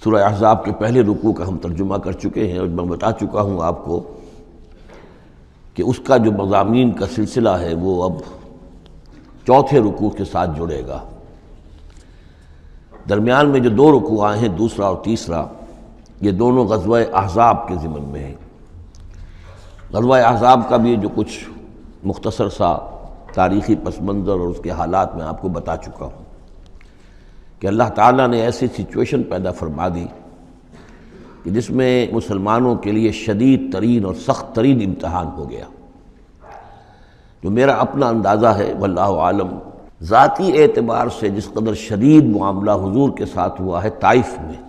سورہ احزاب کے پہلے رکوع کا ہم ترجمہ کر چکے ہیں اور میں بتا چکا ہوں آپ کو کہ اس کا جو مضامین کا سلسلہ ہے وہ اب چوتھے رکوع کے ساتھ جڑے گا۔ درمیان میں جو دو رکوع آئے ہیں، دوسرا اور تیسرا، یہ دونوں غزوہ احزاب کے ضمن میں ہیں۔ غزوہ احزاب کا بھی جو کچھ مختصر سا تاریخی پس منظر اور اس کے حالات میں آپ کو بتا چکا ہوں کہ اللہ تعالیٰ نے ایسی سچویشن پیدا فرما دی کہ جس میں مسلمانوں کے لیے شدید ترین اور سخت ترین امتحان ہو گیا۔ جو میرا اپنا اندازہ ہے واللہ عالم، ذاتی اعتبار سے جس قدر شدید معاملہ حضور کے ساتھ ہوا ہے طائف میں،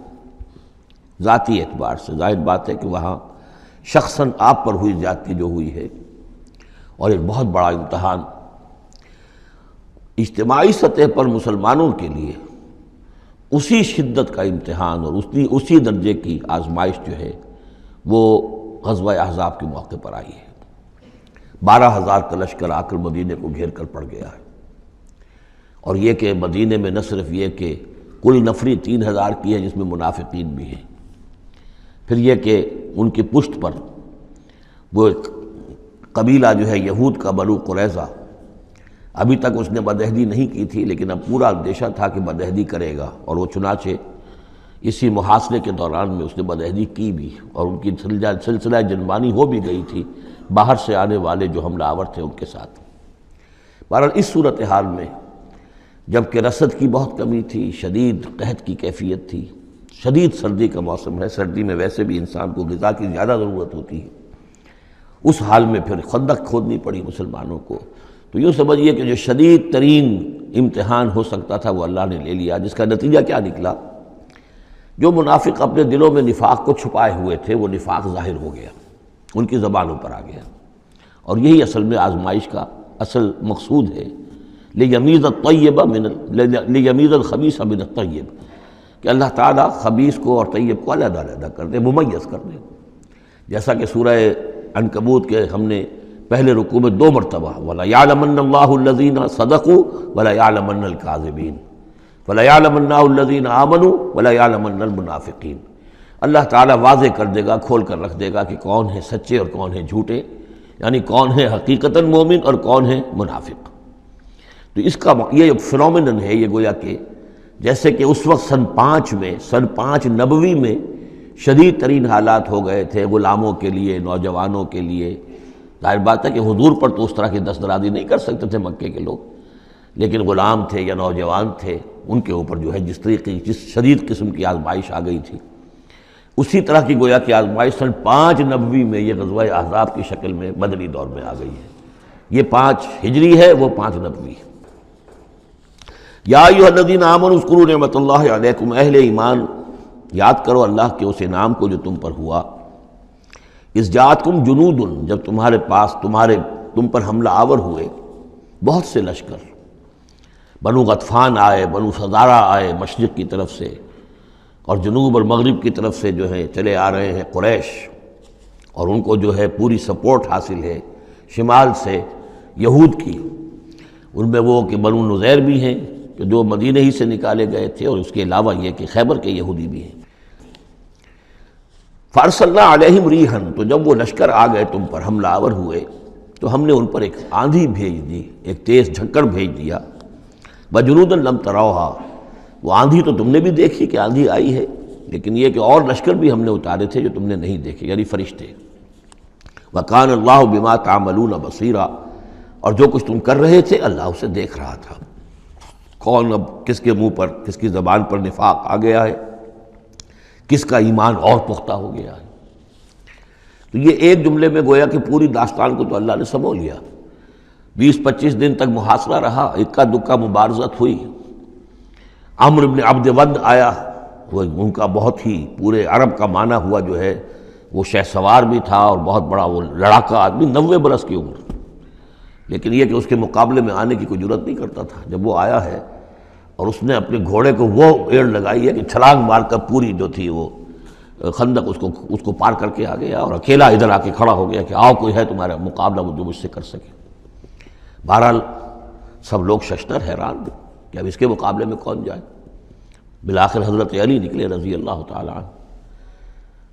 ذاتی اعتبار سے ظاہر بات ہے کہ وہاں شخصاً آپ پر ہوئی زیادتی جو ہوئی ہے، اور ایک بہت بڑا امتحان اجتماعی سطح پر مسلمانوں کے لیے اسی شدت کا امتحان اور اسی درجے کی آزمائش جو ہے وہ غزوہ احزاب کے موقع پر آئی ہے۔ 12,000 کا لشکر آ کر مدینے کو گھیر کر پڑ گیا ہے، اور یہ کہ مدینے میں نہ صرف یہ کہ کل نفری 3,000 کی ہے جس میں منافقین بھی ہیں، پھر یہ کہ ان کی پشت پر وہ ایک قبیلہ جو ہے یہود کا بنو قریظہ، ابھی تک اس نے بدعہدی نہیں کی تھی لیکن اب پورا اندیشہ تھا کہ بدعہدی کرے گا، اور وہ چنانچہ اسی محاصرے کے دوران میں اس نے بدعہدی کی بھی، اور ان کی سلسلہ جنبانی ہو بھی گئی تھی باہر سے آنے والے جو حملہ آور تھے ان کے ساتھ۔ بہرحال اس صورتحال میں جب کہ رسد کی بہت کمی تھی، شدید قحط کی کیفیت تھی، شدید سردی کا موسم ہے، سردی میں ویسے بھی انسان کو غذا کی زیادہ ضرورت ہوتی ہے، اس حال میں پھر خندق کھودنی پڑی مسلمانوں کو۔ تو یوں سمجھیے کہ جو شدید ترین امتحان ہو سکتا تھا وہ اللہ نے لے لیا، جس کا نتیجہ کیا نکلا؟ جو منافق اپنے دلوں میں نفاق کو چھپائے ہوئے تھے وہ نفاق ظاہر ہو گیا، ان کی زبانوں پر آ گیا، اور یہی اصل میں آزمائش کا اصل مقصود ہے، لیمیز الخبیث من الطیب، کہ اللہ تعالیٰ خبیث کو اور طیب کو علیحدہ علیحدہ کر دے، ممیز کر دے۔ جیسا کہ سورہ عنکبوت کے ہم نے پہلے رکوع میں 2 مرتبہ وَلَيَعْلَمَنَّ اللَّهُ الَّذِينَ صَدَقُوا وَلَيَعْلَمَنَّ الْكَاذِبِينَ وَلَيَعْلَمَنَّ الَّذِينَ آمَنُوا وَلَيَعْلَمَنَّ الْمُنَافِقِينَ۔ اللہ تعالیٰ واضح کر دے گا، کھول کر رکھ دے گا کہ کون ہیں سچے اور کون ہیں جھوٹے، یعنی کون ہے حقیقتاً مومن اور کون ہے منافق۔ تو اس کا یہ فنومینن ہے، یہ گویا کہ جیسے کہ اس وقت سن 5 نبوی میں شدید ترین حالات ہو گئے تھے غلاموں کے لیے، نوجوانوں کے لیے۔ ظاہر بات ہے کہ حضور پر تو اس طرح کی دست درازی نہیں کر سکتے تھے مکے کے لوگ، لیکن غلام تھے یا نوجوان تھے، ان کے اوپر جو ہے جس شدید قسم کی آزمائش آ گئی تھی، اسی طرح کی گویا کہ آزمائش سن 5 نبوی میں یہ غزوہ احزاب کی شکل میں مدنی دور میں آ گئی ہے۔ یہ 5 ہجری ہے، وہ 5 نبوی۔ یا ایھا الذین آمنوا اذکروا نعمت اللہ علیکم، اہل ایمان یاد کرو اللہ کے اس انعام کو جو تم پر ہوا۔ اذ جاءتکم جنود، جب تمہارے پاس تم پر حملہ آور ہوئے بہت سے لشکر، بنو غطفان آئے، بنو فزارہ آئے مشرق کی طرف سے، اور جنوب اور مغرب کی طرف سے جو ہے چلے آ رہے ہیں قریش، اور ان کو جو ہے پوری سپورٹ حاصل ہے شمال سے یہود کی، ان میں وہ کہ بنو نذیر بھی ہیں کہ جو مدینہ ہی سے نکالے گئے تھے، اور اس کے علاوہ یہ کہ خیبر کے یہودی بھی ہیں۔ فارسلنا علیہم ریحا، تو جب وہ لشکر آ گئے تم پر حملہ آور ہوئے تو ہم نے ان پر ایک آندھی بھیج دی، ایک تیز جھکڑ بھیج دیا۔ وجنودا لم تروہا، وہ آندھی تو تم نے بھی دیکھی کہ آندھی آئی ہے، لیکن یہ کہ اور لشکر بھی ہم نے اتارے تھے جو تم نے نہیں دیکھے، یعنی فرشتے۔ وکان اللہ بما تعملون بصیرا، اور جو کچھ تم کر رہے تھے اللہ اسے دیکھ رہا تھا۔ کون اب کس کے منہ پر، کس کی زبان پر نفاق آ گیا ہے، کس کا ایمان اور پختہ ہو گیا ہے۔ تو یہ ایک جملے میں گویا کہ پوری داستان کو تو اللہ نے سمو لیا۔ 20-25 دن تک محاصرہ رہا، اکا دکا مبارزت ہوئی۔ عمرو بن عبد ود آیا، وہ ان کا بہت ہی پورے عرب کا معنی ہوا جو ہے، وہ شہ سوار بھی تھا اور بہت بڑا وہ لڑاکا آدمی، 90 برس کی عمر، لیکن یہ کہ اس کے مقابلے میں آنے کی کوئی جرت نہیں کرتا تھا۔ جب وہ آیا ہے اور اس نے اپنے گھوڑے کو وہ ایڑ لگائی ہے کہ چھلانگ مار کر پوری جو تھی وہ خندق اس کو پار کر کے آ گیا، اور اکیلا ادھر آ کے کھڑا ہو گیا کہ آؤ کوئی ہے تمہارا مقابلہ وہ جو مجھ سے کر سکے۔ بہرحال سب لوگ ششدر حیران کہ اب اس کے مقابلے میں کون جائے۔ بالآخر حضرت علی نکلے رضی اللہ تعالیٰ عنہ۔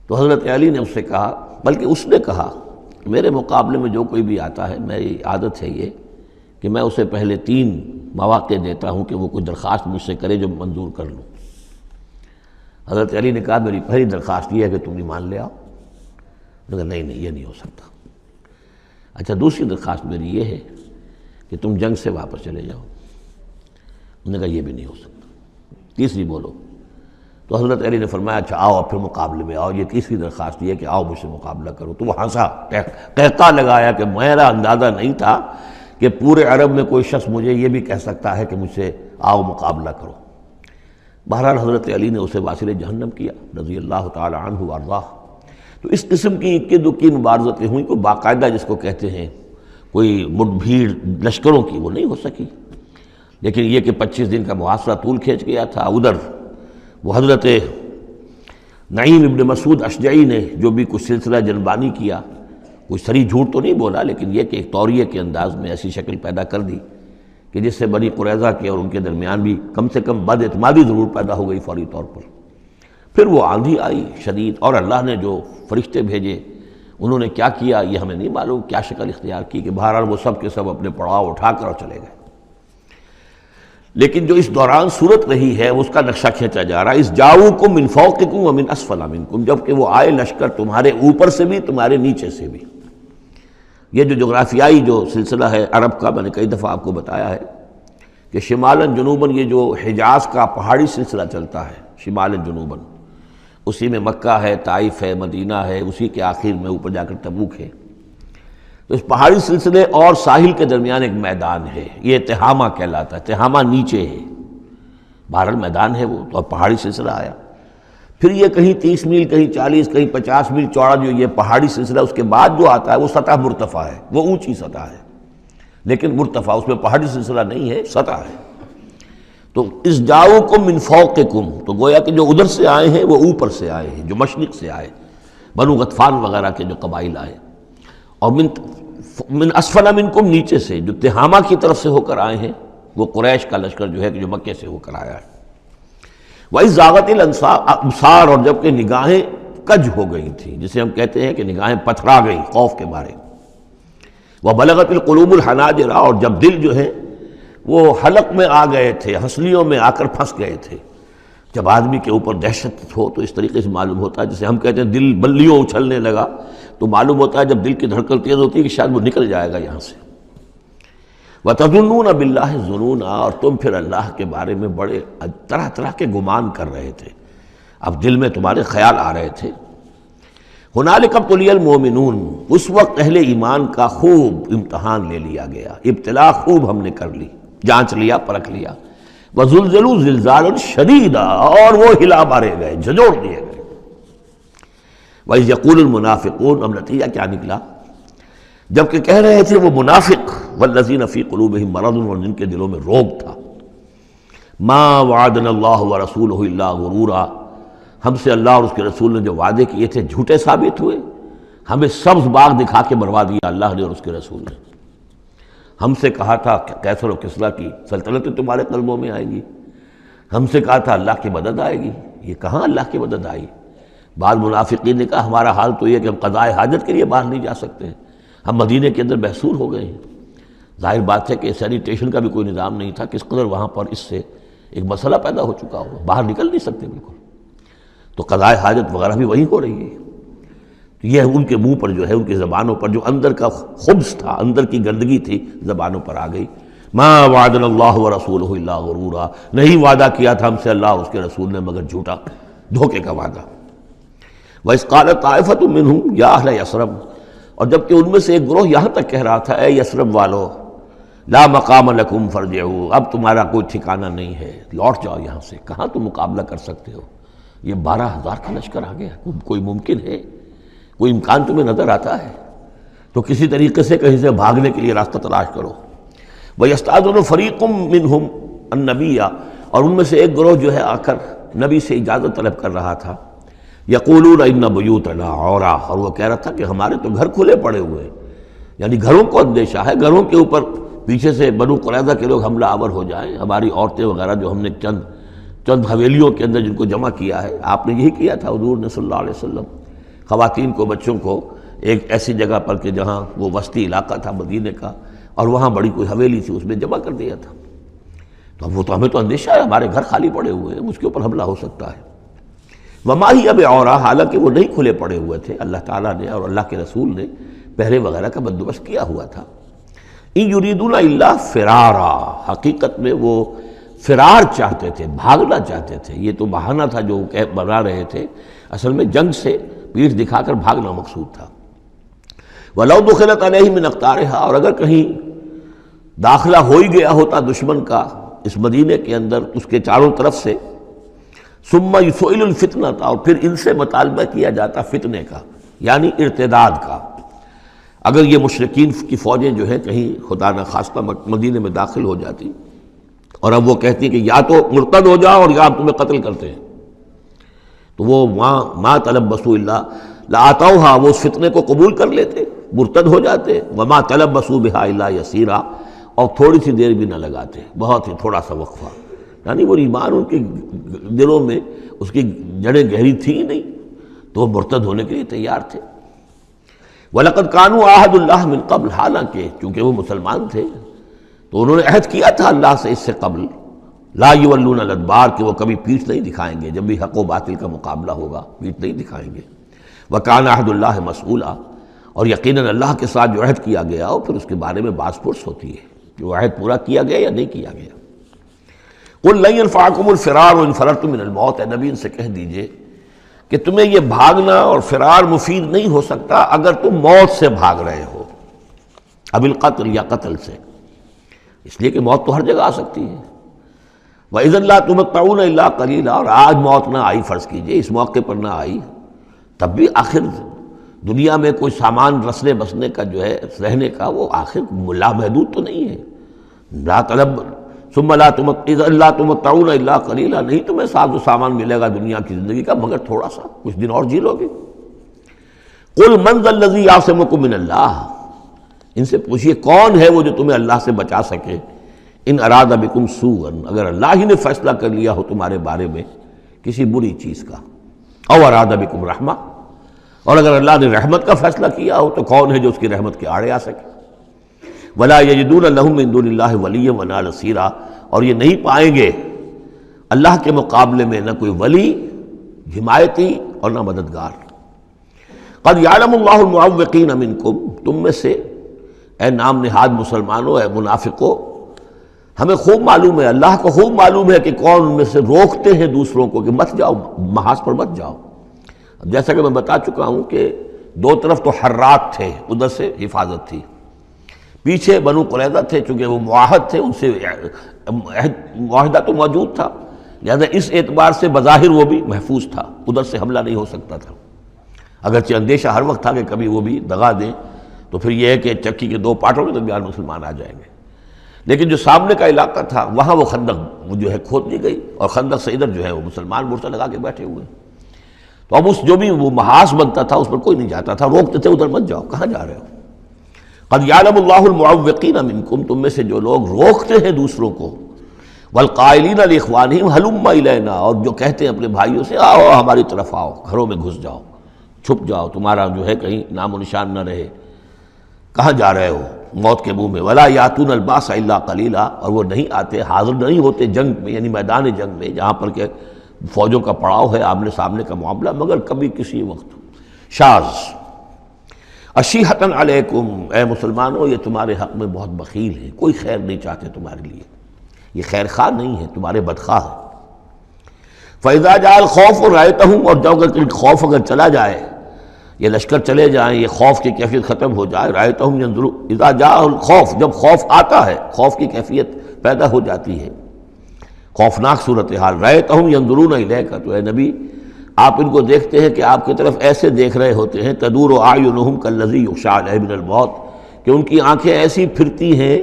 تو حضرت علی نے اس سے کہا، بلکہ اس نے کہا میرے مقابلے میں جو کوئی بھی آتا ہے، میری عادت ہے یہ کہ میں اسے پہلے 3 مواقع دیتا ہوں کہ وہ کوئی درخواست مجھ سے کرے جو منظور کر لوں۔ حضرت علی نے کہا میری پہلی درخواست یہ ہے کہ تم ایمان لے آؤ۔ میں نے کہا نہیں یہ نہیں ہو سکتا۔ اچھا دوسری درخواست میری یہ ہے کہ تم جنگ سے واپس چلے جاؤ۔ انہوں نے کہا یہ بھی نہیں ہو سکتا۔ تیسری بولو۔ تو حضرت علی نے فرمایا اچھا آؤ اب پھر مقابلے میں آؤ، یہ تیسری درخواست یہ ہے کہ آؤ مجھ سے مقابلہ کرو۔ تو وہ ہنسا، قہقہ لگایا کہ میرا اندازہ نہیں تھا کہ پورے عرب میں کوئی شخص مجھے یہ بھی کہہ سکتا ہے کہ مجھ سے آؤ مقابلہ کرو۔ بہرحال حضرت علی نے اسے واصل جہنم کیا رضی اللہ تعالی عنہ وارضاہ۔ تو اس قسم کی اکی دکی مبارزتیں ہوئیں، کوئی باقاعدہ جس کو کہتے ہیں کوئی مٹ بھیڑ لشکروں کی، وہ نہیں ہو سکی۔ لیکن یہ کہ 25 دن کا محاصرہ طول کھینچ گیا تھا۔ ادھر وہ حضرت نعیم ابن مسعود اشجعی نے جو بھی کچھ سلسلہ جنبانی کیا، کوئی سری جھوٹ تو نہیں بولا، لیکن یہ کہ ایک توریہ کے انداز میں ایسی شکل پیدا کر دی کہ جس سے بنی قریظہ کے اور ان کے درمیان بھی کم سے کم بد اعتمادی ضرور پیدا ہو گئی فوری طور پر۔ پھر وہ آندھی آئی شدید، اور اللہ نے جو فرشتے بھیجے انہوں نے کیا کیا یہ ہمیں نہیں معلوم، کیا شکل اختیار کی، کہ بہرحال وہ سب کے سب اپنے پڑاؤ اٹھا کر اور چلے گئے۔ لیکن جو اس دوران صورت رہی ہے اس کا نقشہ کھینچا جا رہا ہے، اس جاؤکم من فوقکم ومن اسفل منکم، جب کہ وہ آئے لشکر تمہارے اوپر سے بھی تمہارے نیچے سے بھی۔ یہ جو جغرافیائی جو سلسلہ ہے عرب کا، میں نے کئی دفعہ آپ کو بتایا ہے کہ شمالاً جنوباً یہ جو حجاز کا پہاڑی سلسلہ چلتا ہے شمالاً جنوباً، اسی میں مکہ ہے، طائف ہے، مدینہ ہے، اسی کے آخر میں اوپر جا کر تبوک ہے۔ تو اس پہاڑی سلسلے اور ساحل کے درمیان ایک میدان ہے، یہ تہامہ کہلاتا ہے۔ تہامہ نیچے ہے، بہرحال میدان ہے وہ، تو اب پہاڑی سلسلہ آیا۔ پھر یہ کہیں 30 میل، کہیں 40، کہیں 50 میل چوڑا جو یہ پہاڑی سلسلہ، اس کے بعد جو آتا ہے وہ سطح مرتفع ہے، وہ اونچی سطح ہے، لیکن مرتفع، اس میں پہاڑی سلسلہ نہیں ہے، سطح ہے۔ تو اس جاؤکم من فوقکم، تو گویا کہ جو ادھر سے آئے ہیں وہ اوپر سے آئے ہیں، جو مشرق سے آئے، بنو غطفان وغیرہ کے جو قبائل آئے، اور من اسفل منکم، نیچے سے جو تہامہ کی طرف سے ہو کر آئے ہیں وہ قریش کا لشکر جو ہے کہ جو مکے سے ہو کر آیا ہے۔ وَإِذْ زَاغَتِ الْأَبْصَارُ، اور جب کہ نگاہیں کج ہو گئی تھیں، جسے ہم کہتے ہیں کہ نگاہیں پتھرا گئیں خوف کے مارے۔ وَبَلَغَتِ الْقُلُوبُ الْحَنَاجِرَ، اور جب دل جو ہے وہ حلق میں آ گئے تھے، ہنسلیوں میں آ کر پھنس گئے تھے۔ جب آدمی کے اوپر دہشت ہو تو اس طریقے سے معلوم ہوتا ہے، جسے ہم کہتے ہیں دل بلیوں اچھلنے لگا، تو معلوم ہوتا ہے جب دل کی دھڑکن تیز ہوتی ہے کہ شاید وہ نکل جائے گا یہاں سے۔ وَتَظُنُّونَ بِاللَّهِ الظُّنُونَ، اور تم پھر اللہ کے بارے میں بڑے طرح طرح کے گمان کر رہے تھے، اب دل میں تمہارے خیال آ رہے تھے۔ هُنَالِكَ ابْتُلِيَ الْمُؤْمِنُونَ، اس وقت اہل ایمان کا خوب امتحان لے لیا گیا، ابتلا خوب ہم نے کر لی، جانچ لیا، پرکھ لیا۔ وَزُلْزِلُوا زِلْزَالًا شَدِيدًا، اور وہ ہلا مارے گئے، جھنجھوڑ دیے گئے۔ وَإِذْ يَقُولُ الْمُنَافِقُونَ، اب نتیجہ کیا نکلا؟ جبکہ کہہ رہے تھے وہ منافق، وَالَّذِينَ فِي قُلُوبِهِم مَرَضٌ، اور جن کے دلوں میں روگ تھا، مَا وَعَدَنَا اللَّهُ وَرَسُولُهُ إِلَّا غُرُورًا، ہم سے اللہ اور اس کے رسول نے جو وعدے کیے تھے جھوٹے ثابت ہوئے، ہمیں سبز باغ دکھا کے مروا دیا اللہ نے اور اس کے رسول نے۔ ہم سے کہا تھا کہ کیسر و کسریٰ کی سلطنتیں تمہارے قلبوں میں آئیں گی، ہم سے کہا تھا اللہ کی مدد آئے گی، یہ کہاں اللہ کی مدد آئی؟ بعض منافقین نے کہا ہمارا حال تو یہ کہ ہم قضائے حاجت کے لیے باہر نہیں جا سکتے ہیں، ہم مدینے کے اندر محصور ہو گئے ہیں۔ ظاہر بات ہے کہ سینیٹیشن کا بھی کوئی نظام نہیں تھا، کس قدر وہاں پر اس سے ایک مسئلہ پیدا ہو چکا ہو، باہر نکل نہیں سکتے بالکل، تو قضائے حاجت وغیرہ بھی وہیں ہو رہی ہے۔ تو یہ ان کے منہ پر جو ہے، ان کی زبانوں پر جو اندر کا خبث تھا، اندر کی گندگی تھی، زبانوں پر آ گئی۔ ما وعدنا اللہ ورسولہ الا غرورا، نہیں وعدہ کیا تھا ہم سے اللہ اور اس کے رسول نے مگر جھوٹا، دھوکے کا وعدہ۔ وَإِذْ قَالَتْ طَائِفَةٌ مِّنْهُمْ يَا أَهْلَ یثرب، اور جبکہ ان میں سے ایک گروہ یہاں تک کہہ رہا تھا اے یثرب والو، لا مقام لکم فارجعوا، اب تمہارا کوئی ٹھکانہ نہیں ہے، لوٹ جاؤ یہاں سے، کہاں تم مقابلہ کر سکتے ہو، یہ 12,000 کا لشکر آ گیا، کوئی ممکن ہے، کوئی امکان تمہیں نظر آتا ہے؟ تو کسی طریقے سے کہیں سے بھاگنے کے لیے راستہ تلاش کرو۔ وَيَسْتَأْذِنُ فَرِيقٌ مِّنْهُمْ النَّبِيَّ، اور ان میں سے ایک گروہ جو ہے آ کر نبی سے اجازت طلب کر رہا تھا، یقولون ان بیوتنا عورا، اور وہ کہہ رہا تھا کہ ہمارے تو گھر کھلے پڑے ہوئے ہیں، یعنی گھروں کو اندیشہ ہے، گھروں کے اوپر پیچھے سے بنو قریظہ کے لوگ حملہ آور ہو جائیں، ہماری عورتیں وغیرہ جو ہم نے چند چند حویلیوں کے اندر جن کو جمع کیا ہے. آپ نے یہی کیا تھا حضور نے صلی اللہ علیہ وسلم، خواتین کو بچوں کو ایک ایسی جگہ پر کہ جہاں وہ وسطی علاقہ تھا مدینے کا اور وہاں بڑی کوئی حویلی تھی اس میں جمع کر دیا تھا. تو اب وہ تو ہمیں تو اندیشہ ہے ہمارے گھر خالی پڑے ہوئے ہیں، اس کے اوپر حملہ ہو سکتا ہے. وما ہی اب عورا، حالانکہ وہ نہیں کھلے پڑے ہوئے تھے، اللہ تعالیٰ نے اور اللہ کے رسول نے پہرے وغیرہ کا بندوبست کیا ہوا تھا. ان یریدون الا فرارا، حقیقت میں وہ فرار چاہتے تھے، بھاگنا چاہتے تھے. یہ تو بہانہ تھا جو بنا رہے تھے، اصل میں جنگ سے پیٹھ دکھا کر بھاگنا مقصود تھا. وَلَوْ دُخِلَتْ عَلَيْهِمْ مِنْ أَقْطَارِهَا، اور اگر کہیں داخلہ ہو ہی گیا ہوتا دشمن کا اس مدینے کے اندر اس کے چاروں طرف سے، ثُمَّ يُسْئِلُ الْفِتْنَةَ، اور پھر ان سے مطالبہ کیا جاتا فتنے کا یعنی ارتداد کا. اگر یہ مشرکین کی فوجیں جو ہیں کہیں خدا نہ خواستہ مدینے میں داخل ہو جاتی اور اب وہ کہتی کہ یا تو مرتد ہو جاؤ اور یا ہم تمہیں قتل کرتے ہیں، تو وہ ما تلبسوا الا لآتوها، وہ اس فتنے کو قبول کر لیتے، مرتد ہو جاتے. وما تلبسوا بها الا یسیرا، اور تھوڑی سی دیر بھی نہ لگاتے، بہت ہی تھوڑا سا وقفہ. یعنی وہ ایمان ان کے دلوں میں اس کی جڑیں گہری تھی ہی نہیں، تو وہ مرتد ہونے کے لیے تیار تھے. وَلَقَدْ كَانُوا عَاهَدُوا اللَّهِ مِنْ قَبْلُ، حالانکہ چونکہ وہ مسلمان تھے تو انہوں نے عہد کیا تھا اللہ سے اس سے قبل، لا یولون الادبار، کہ وہ کبھی پیٹھ نہیں دکھائیں گے، جب بھی حق و باطل کا مقابلہ ہوگا پیٹھ نہیں دکھائیں گے. وَكَانَ عَهْدُ اللَّهِ مَسْئُولًا، اور یقیناً اللہ کے ساتھ جو عہد کیا گیا اور پھر اس کے بارے میں باز پرس ہوتی ہے کہ وہ عہد پورا کیا گیا یا نہیں کیا گیا. قُلْ لَن يَنفَعَكُمُ الْفِرَارُ إِنْ فَرَرْتُم مِّنَ الْمَوْتِ، اے نبی ان سے کہہ دیجئے کہ تمہیں یہ بھاگنا اور فرار مفید نہیں ہو سکتا اگر تم موت سے بھاگ رہے ہو، اب القتل یا قتل سے، اس لیے کہ موت تو ہر جگہ آ سکتی ہے. وَإِذًا لَا تُمَتَّعُونَ إِلَّا قَلِيلًا، اور آج موت نہ آئی، فرض کیجئے اس موقع پر نہ آئی، تب بھی آخر دنیا میں کوئی سامان رسنے بسنے کا جو ہے رہنے کا وہ آخر لامحدود تو نہیں ہے. لا طلب ثم لا تمتعون الا قلیلا، نہیں تمہیں ساز و سامان ملے گا دنیا کی زندگی کا مگر تھوڑا سا، کچھ دن اور جی لو گے. قل من ذا الذی یعصمکم من اللہ، ان سے پوچھئے کون ہے وہ جو تمہیں اللہ سے بچا سکے. ان اراد بکم سوءا، اگر اللہ ہی نے فیصلہ کر لیا ہو تمہارے بارے میں کسی بری چیز کا، او اراد بکم رحمہ، اور اگر اللہ نے رحمت کا فیصلہ کیا ہو تو کون ہے جو اس کی رحمت کے آڑے آ سکے. ولا یجدون لهم من دون اللہ ولیا ولا نصیرا، اور یہ نہیں پائیں گے اللہ کے مقابلے میں نہ کوئی ولی، حمایتی اور نہ مددگار. قد یعلم اللہ المعوقین منکم، تم میں سے اے نام نہاد مسلمانوں، اے منافقوں، ہمیں خوب معلوم ہے، اللہ کو خوب معلوم ہے کہ کون ان میں سے روکتے ہیں دوسروں کو کہ مت جاؤ، محاذ پر مت جاؤ. جیسا کہ میں بتا چکا ہوں کہ دو طرف تو حرات تھے، ادھر سے حفاظت تھی، پیچھے بنو قریظہ تھے، چونکہ وہ معاہد تھے، ان سے معاہدہ تو موجود تھا، لہذا اس اعتبار سے بظاہر وہ بھی محفوظ تھا، ادھر سے حملہ نہیں ہو سکتا تھا. اگرچہ اندیشہ ہر وقت تھا کہ کبھی وہ بھی دغا دیں تو پھر یہ ہے کہ چکی کے دو پارٹوں کے درمیان مسلمان آ جائیں گے. لیکن جو سامنے کا علاقہ تھا وہاں وہ خندق جو ہے کھود دی گئی، اور خندق سے ادھر جو ہے وہ مسلمان مورچہ لگا کے بیٹھے ہوئے. تو اب اس جو بھی وہ محاذ بنتا تھا اس پر کوئی نہیں جاتا تھا، روکتے تھے ادھر مت جاؤ، کہاں جا رہے ہو. قد یعلم اللہ المعوقین منکم، تم میں سے جو لوگ روکتے ہیں دوسروں کو، والقائلین لاخوانہم ہلم الینا، اور جو کہتے ہیں اپنے بھائیوں سے آؤ ہماری طرف آؤ، گھروں میں گھس جاؤ، چھپ جاؤ، تمہارا جو ہے کہیں نام و نشان نہ رہے، کہاں جا رہے ہو موت کے منہ میں. ولا یاتون الباس الا قلیلا، اور وہ نہیں آتے، حاضر نہیں ہوتے جنگ میں، یعنی میدان جنگ میں جہاں پر کہ فوجوں کا پڑاؤ ہے، آمنے سامنے کا معاملہ، مگر کبھی کسی وقت. شاذ اشیحتن علیکم، اے مسلمانوں یہ تمہارے حق میں بہت بخیل ہیں، کوئی خیر نہیں چاہتے تمہارے لیے، یہ خیر خواہ نہیں ہے، تمہارے بدخواہ ہیں. فَإِذَا جَاءَ الْخَوْفُ رَأَيْتَهُمْ، اور جب خوف اگر چلا جائے، یہ لشکر چلے جائیں، یہ خوف کی کیفیت ختم ہو جائے، رَأَيْتَهُمْ يَنظُرُونَ، اذا جاء الخوف، جب خوف آتا ہے، خوف کی کیفیت پیدا ہو جاتی ہے، خوفناک صورتحال، رَأَيْتَهُمْ يَنظُرُونَ إِلَيْكَ، تو اے نبی آپ ان کو دیکھتے ہیں کہ آپ کی طرف ایسے دیکھ رہے ہوتے ہیں، تدور اعینہم کالذی یغشی علیہ من الموت، کہ ان کی آنکھیں ایسی پھرتی ہیں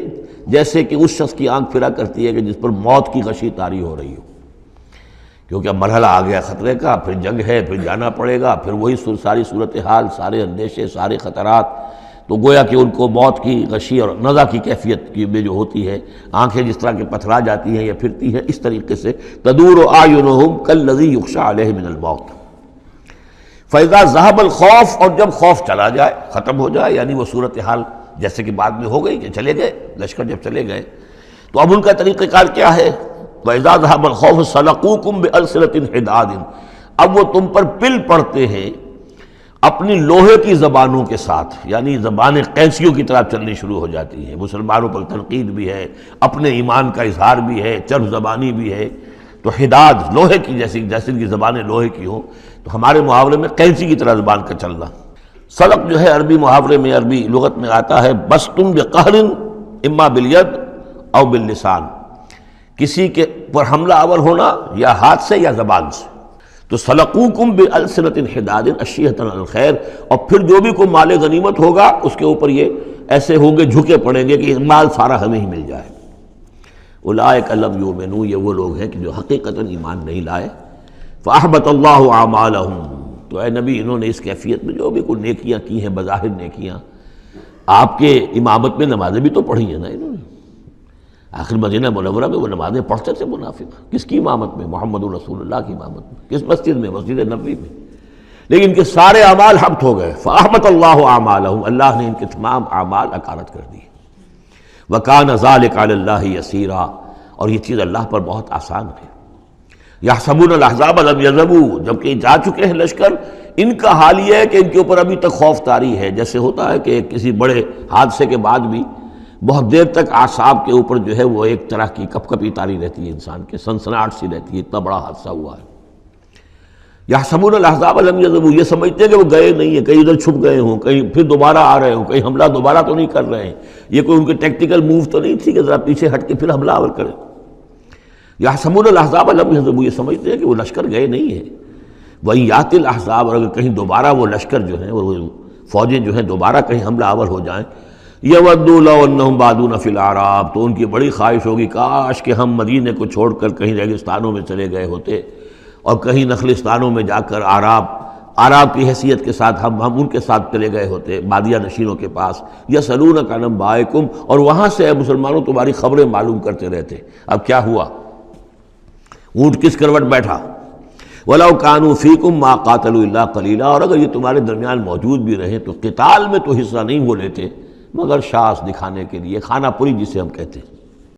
جیسے کہ اس شخص کی آنکھ پھرا کرتی ہے کہ جس پر موت کی غشی طاری ہو رہی ہو، کیونکہ اب مرحلہ آ گیا خطرے کا، پھر جنگ ہے، پھر جانا پڑے گا، پھر وہی ساری صورتحال، سارے اندیشے، سارے خطرات. تو گویا کہ ان کو موت کی غشی اور نزع کی کیفیت کی میں جو ہوتی ہے، آنکھیں جس طرح کے پتھرا جاتی ہیں یا پھرتی ہیں، اس طریقے سے تدور اعینہم کالذی یغشی علیہ من الموت۔ فاذا ذهب الخوف، اور جب خوف چلا جائے، ختم ہو جائے، یعنی وہ صورتحال جیسے کہ بعد میں ہو گئی کہ چلے گئے لشکر، جب چلے گئے تو اب ان کا طریقہ کار کیا ہے؟ وَإِذَا ذَهَبَ الْخَوْفُ صَلَقُوكُمْ بِأَلْسِنَةٍ حِدَادٍ، اب وہ تم پر پل پڑتے ہیں اپنی لوہے کی زبانوں کے ساتھ، یعنی زبانیں قینچیوں کی طرح چلنی شروع ہو جاتی ہیں۔ مسلمانوں پر تنقید بھی ہے، اپنے ایمان کا اظہار بھی ہے، چرب زبانی بھی ہے، تو حداد لوہے کی جیسے ان کی زبانیں لوہے کی ہوں، تو ہمارے محاورے میں قینچی کی طرح زبان کا چلنا۔ سلق جو ہے عربی محاورے میں، عربی لغت میں آتا ہے بسطن بقہر اما بالید او باللسان، کسی کے پر حملہ آور ہونا یا ہاتھ سے یا زبان سے۔ تو سلقوکم بألسنۃ حداد اشیۃ علی الخیر، اور پھر جو بھی کوئی مال غنیمت ہوگا اس کے اوپر یہ ایسے ہوں گے، جھکے پڑیں گے کہ مال سارا ہمیں ہی مل جائے۔ اولئک لم یؤمنوا، یہ وہ لوگ ہیں کہ جو حقیقتاً ایمان نہیں لائے۔ فاحبط اللہ اعمالہم، تو اے نبی انہوں نے اس کیفیت میں جو بھی کوئی نیکیاں کی ہیں، بظاہر نیکیاں، آپ کے امامت میں نمازیں بھی تو پڑھی ہیں نا انہوں نے، آخر مدینہ منورہ میں وہ نمازیں پڑھتے تھے منافق، کس کی امامت میں؟ محمد رسول اللہ کی امامت میں۔ کس مسجد میں؟ مسجد نبوی میں۔ لیکن ان کے سارے اعمال حبط ہو گئے۔ فاحبط اللہ اعمالہم، اللہ نے ان کے تمام اعمال اکارت کر دیے۔ وکان ذلک علی اللہ یسیرا، اور یہ چیز اللہ پر بہت آسان ہے۔ یحسبون الاحزاب لم یذهبوا، جبکہ جا چکے ہیں لشکر، ان کا حال یہ ہے کہ ان کے اوپر ابھی تک خوف طاری ہے۔ جیسے ہوتا ہے کہ کسی بڑے حادثے کے بعد بھی بہت دیر تک اعصاب کے اوپر جو ہے وہ ایک طرح کی کپ کپی طاری رہتی ہے، انسان کے سنسناہٹ سی رہتی ہے، اتنا بڑا حادثہ ہوا ہے۔ یحسبون الاحزاب لم یذهبوا، یہ سمجھتے ہیں کہ وہ گئے نہیں ہیں، کہیں ادھر چھپ گئے ہوں، کہیں پھر دوبارہ آ رہے ہوں، کہیں حملہ دوبارہ تو نہیں کر رہے ہیں، یہ کوئی ان کے ٹیکٹیکل موو تو نہیں تھی کہ ذرا پیچھے ہٹ کے پھر حملہ آور کریں۔ یحسبون الاحزاب لم یذهبوا، یہ سمجھتے ہیں کہ وہ لشکر گئے نہیں ہیں۔ وَإِن یأتی الاحزاب، اور اگر کہیں دوبارہ وہ لشکر جو ہیں، وہ فوجیں جو ہیں دوبارہ کہیں حملہ آور ہو جائیں، یودوا لو انہم بادون فی الاعراب، تو ان کی بڑی خواہش ہوگی کاش کہ ہم مدینے کو چھوڑ کر کہیں ریگستانوں میں چلے گئے ہوتے، اور کہیں نخلستانوں میں جا کر عراب کی حیثیت کے ساتھ ہم ان کے ساتھ چلے گئے ہوتے، بادیہ نشینوں کے پاس۔ یسألونک عن انبائکم، اور وہاں سے اے مسلمانوں تمہاری خبریں معلوم کرتے رہتے۔ اب کیا ہوا؟ اونٹ کس کروٹ بیٹھا؟ وَلَوْ كَانُوا فِيكُمْ مَا قَاتَلُوا إِلَّا قَلِيلًا، اور اگر یہ تمہارے درمیان موجود بھی رہیں تو قتال میں تو حصہ نہیں وہ لیتے مگر شاس دکھانے کے لیے، خانہ پوری جسے ہم کہتے ہیں۔